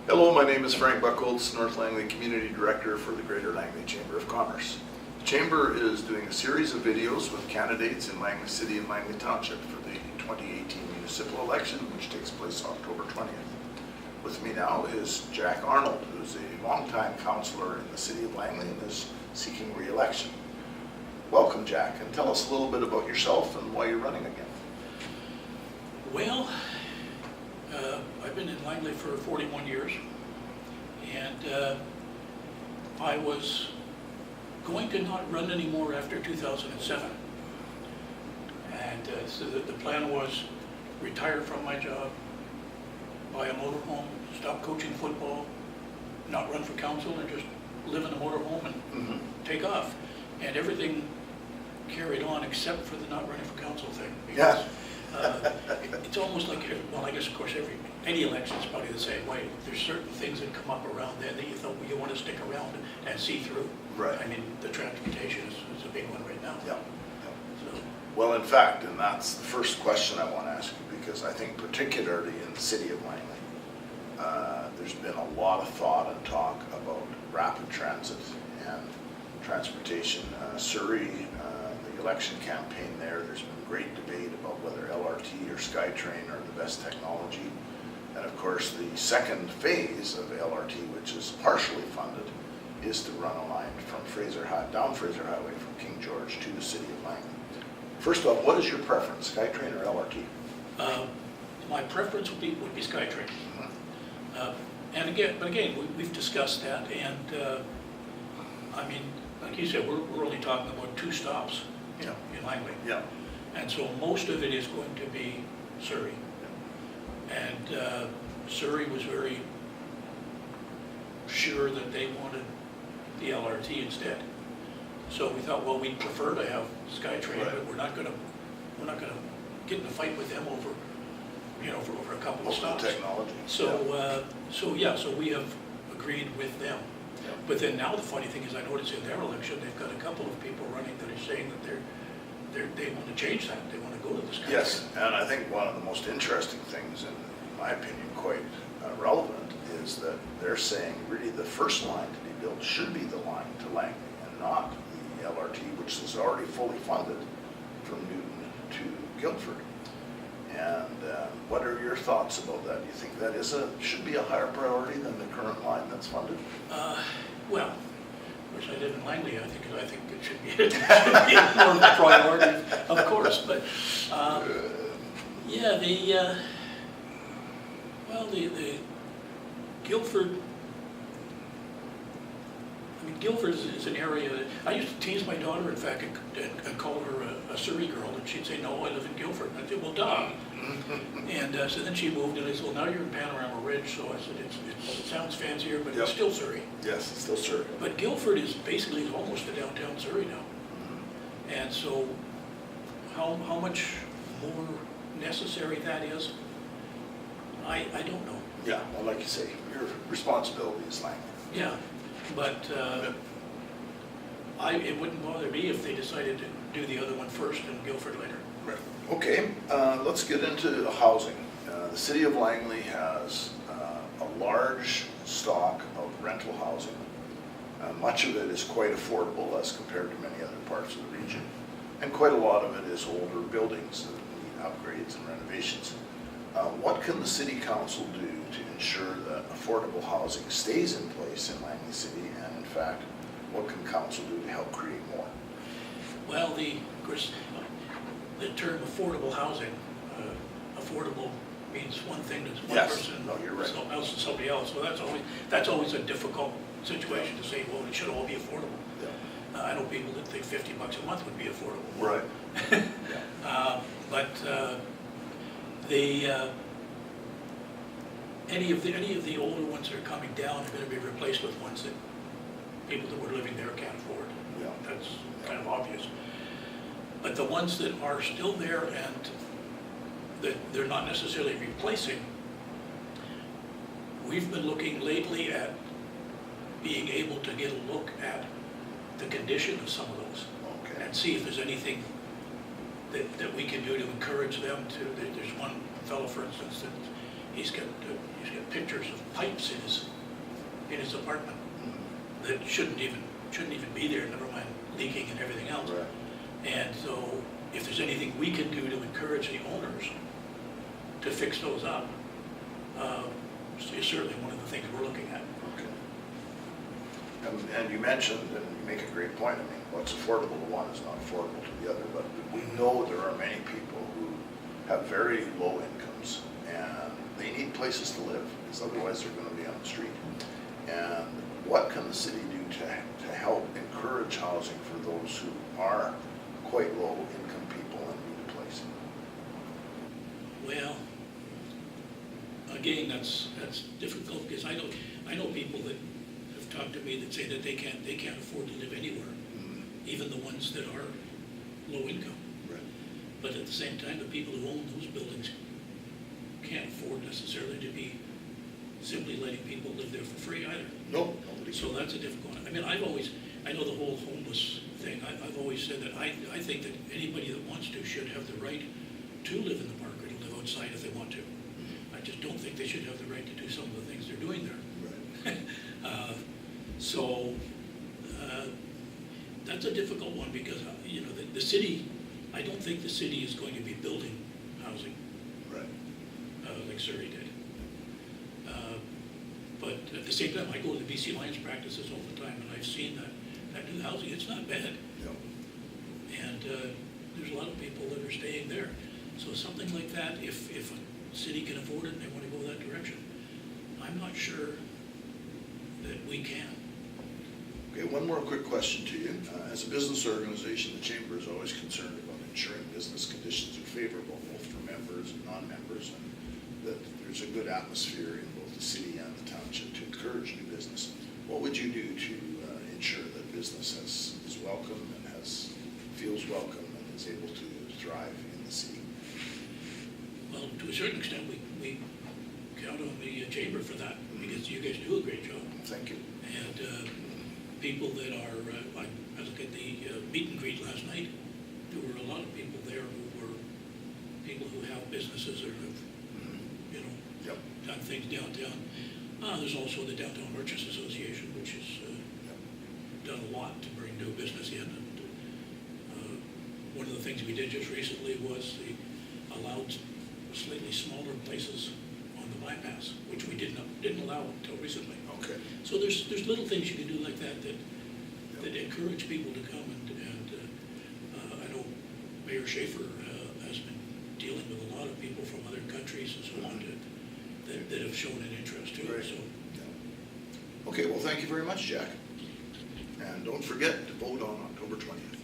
Hello, my name is Frank Buckholz, North Langley Community Director for the Greater Langley Chamber of Commerce. The Chamber is doing a series of videos with candidates in Langley City and Langley Township for the 2018 municipal election, which takes place October 20th. With me now is Jack Arnold, who's a longtime councillor in the City of Langley and is seeking re-election. Welcome, Jack, and tell us a little bit about yourself and why you're running again. Well, I've been in Langley for 41 years, and I was going to not run anymore after 2007. And so the plan was retire from my job, buy a motorhome, stop coaching football, not run for council, and just live in a motorhome and take off. And everything carried on except for the not running for council thing. Because, it's almost like, well, I guess of course any election is probably the same way. There's certain things that come up around there that you thought you want to stick around and see through. Right. I mean, the transportation is a big one right now. Yeah. So, Well, in fact, and that's the first question I want to ask you, because I think particularly in the City of Langley, there's been a lot of thought and talk about rapid transit and transportation. Surrey, the election campaign there's been great debate about whether LRT or SkyTrain are the best technology. And of course, the second phase of LRT, which is partially funded, is to run a line from down Fraser Highway from King George to the City of Langley. First off, what is your preference, SkyTrain or LRT? my preference would be SkyTrain. And again, we've discussed that, and I mean, like you said, we're only talking about 2 stops in Langley. Yeah. And so most of it is going to be Surrey. And Surrey was very sure that they wanted the LRT instead. So we thought, well, we'd prefer to have SkyTrain, Right. but we're not gonna get in a fight with them over, for over a couple of stops. Technology. So, so we have agreed with them. Yeah. But then now the funny thing is, I noticed in their election, they've got a couple of people running that are saying that they want to change that. They want to go to this country. Yes, and I think one of the most interesting things, and in my opinion quite relevant, is that they're saying really the first line to be built should be the line to Langley and not the LRT, which is already fully funded from Newton to Guildford. And what are your thoughts about that? Do you think that should be a higher priority than the current line that's funded? Well, of course, I live in Langley. I think it should be more of a priority, of course. But yeah, the Guildford. I mean, Guildford is an area that I used to tease my daughter, in fact, and call her a Surrey girl, and she'd say, "No, I live in Guildford." And I said, "Well, duh." And so then she moved, and I said, "Well, now you're in Panorama Ridge." So I said, "It sounds fancier, but it's still Surrey." Yes, it's still Surrey. But Guildford is basically almost a downtown Surrey now. And so how much more necessary that is, I don't know. Yeah, well, like you say, your responsibility is Langley. Yeah, but it wouldn't bother me if they decided to do the other one first and Guildford later. Right. Okay, let's get into the housing. The City of Langley has a large stock of rental housing. Much of it is quite affordable as compared to many other parts of the region. And quite a lot of it is older buildings that need upgrades and renovations. What can the City Council do to ensure that affordable housing stays in place in Langley City? And in fact, what can Council do to help create more? Well, of course, the term affordable housing, affordable means one thing to one person, no, you're right. Something else to somebody else. So that's always a difficult situation to say, well, it should all be affordable. Yeah. I know people that think $50 a month would be affordable. Right. But any of the older ones that are coming down are going to be replaced with ones that people that were living there can't afford. Yeah. That's kind of obvious. But the ones that are still there and that they're not necessarily replacing, we've been looking lately at being able to get a look at the condition of some of those. Okay. And see if there's anything that we can do to encourage them to. There's one fellow, for instance, that he's got pictures of pipes in his apartment that shouldn't even be there, never mind leaking and everything else. Right. And so if there's anything we can do to encourage the owners to fix those up, is certainly one of the things we're looking at. Okay. And you mentioned, and you make a great point, I mean, what's affordable to one is not affordable to the other, but we know there are many people who have very low incomes and they need places to live, because otherwise they're going to be on the street. And what can the city do to help encourage housing for those who are quite low income people and need a place? Well, again, that's difficult, because I know people that have talked to me that say that they can't afford to live anywhere, even the ones that are low income. Right. But at the same time, the people who own those buildings can't afford necessarily to be simply letting people live there for free either. No, nobody. So that's a difficult one. I mean, I know the whole homeless thing, I've always said that I think that anybody that wants to should have the right to live in the park or to live outside if they want to. I just don't think they should have the right to do some of the things they're doing there. Right. So that's a difficult one, because, you know, the city, I don't think the city is going to be building housing. Right. Like Surrey did. But at the same time, I go to the BC Lions practices all the time, and I've seen that new housing, it's not bad. No. And there's a lot of people that are staying there. So something like that, if a city can afford it and they want to go that direction, I'm not sure that we can. Okay, one more quick question to you. As a business organization, the Chamber is always concerned about ensuring business conditions are favorable both for members and non-members, and that there's a good atmosphere in both the city and the township to encourage new business. What would you do to ensure that business is welcome and feels welcome and is able to thrive in the city? Well, to a certain extent, we count on the Chamber for that, because you guys do a great job. Thank you. And people that are, I look at the meet and greet last night, there were a lot of people there who were people who have businesses or have, you know, Yep. done things downtown. There's also the Downtown Merchants Association, which has done a lot to bring new business in. And one of the things we did just recently was they allowed slightly smaller places on the bypass, which we didn't allow until recently. Okay. So there's little things you can do like that encourage people to come, and I know Mayor Schaefer has been dealing with a lot of people from other countries and so on that have shown an interest too. Right. So. Yeah. Okay, well, thank you very much, Jack. And don't forget to vote on October 20th.